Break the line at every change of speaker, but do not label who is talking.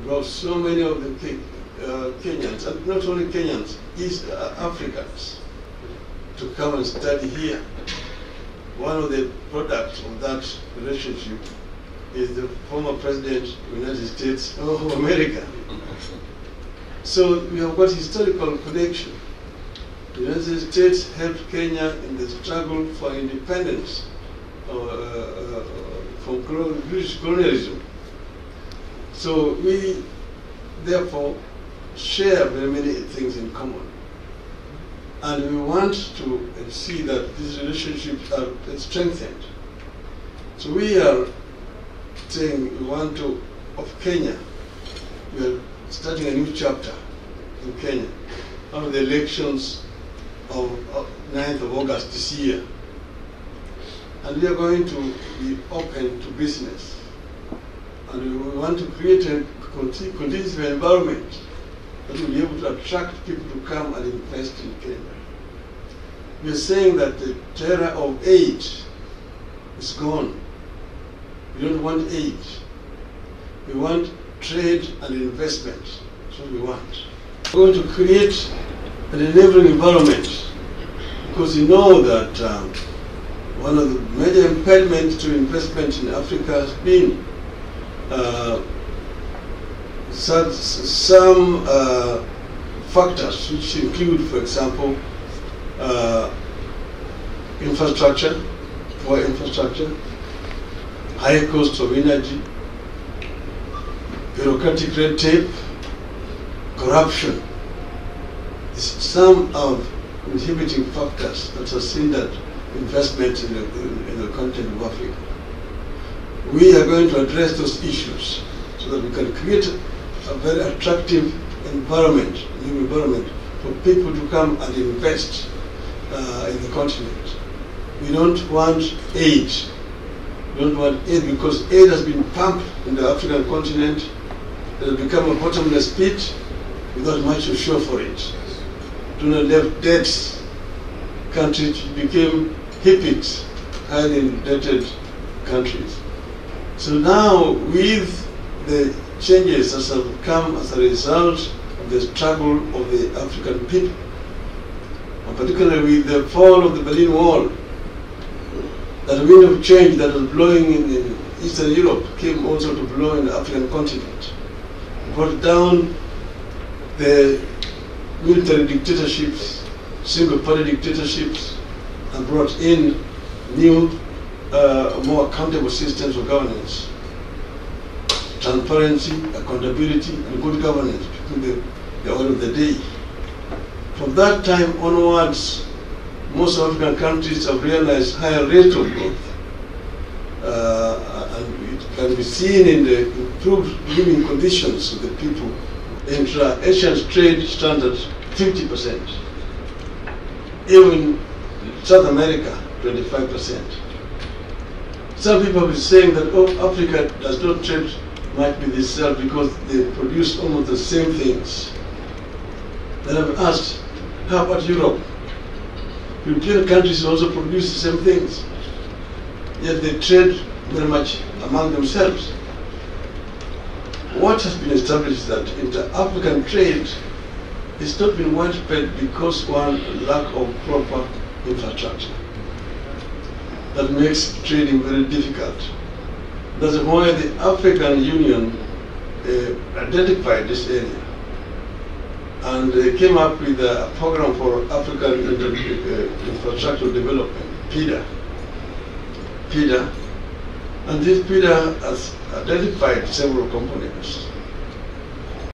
brought so many of the Kenyans, and not only Kenyans, East Africans, to come and study here. One of the products of that relationship is the former president of the United States of America. So we have got historical connection. The United States helped Kenya in the struggle for independence from British colonialism. So we therefore share very many things in common. And we want to see that these relationships are strengthened. So we are saying we want to, of Kenya, we are starting a new chapter in Kenya after the elections of 9th of August this year. And we are going to be open to business. And we want to create a conducive environment that will be able to attract people to come and invest in Kenya. We are saying that the terror of aid is gone. We don't want aid. We want trade and investment. That's what we want. We're going to create an enabling environment because you know that one of the major impediments to investment in Africa has been some factors which include, for example, infrastructure, poor infrastructure, high cost of energy, bureaucratic red tape, corruption. Some of inhibiting factors that have hindered investment in the continent of Africa. We are going to address those issues so that we can create a very attractive environment, new environment, for people to come and invest in the continent. We don't want aid. We don't want aid because aid has been pumped in the African continent. It has become a bottomless pit without much to show for it. Do not left debts. Countries became hippies, highly indebted countries. So now, with the changes that have come as a result of the struggle of the African people, and particularly with the fall of the Berlin Wall, that wind of change that was blowing in Eastern Europe came also to blow in the African continent. It brought down the military dictatorships, single-party dictatorships, and brought in new, more accountable systems of governance, transparency, accountability, and good governance became the order of the day. From that time onwards, most African countries have realized higher rate of growth, and it can be seen in the improved living conditions of the people. Intra-Asian trade stands at 50%. Even South America, 25%. Some people have been saying that, oh, Africa does not trade much with itself because they produce almost the same things. Then I've asked, how about Europe? European countries also produce the same things, yet they trade very much among themselves. What has been established is that inter-African trade has not been widespread because one lack of proper infrastructure. That makes trading very difficult. That's why the African Union identified this area and came up with a program for African infrastructure development, PIDA. And this PIDA has identified several components.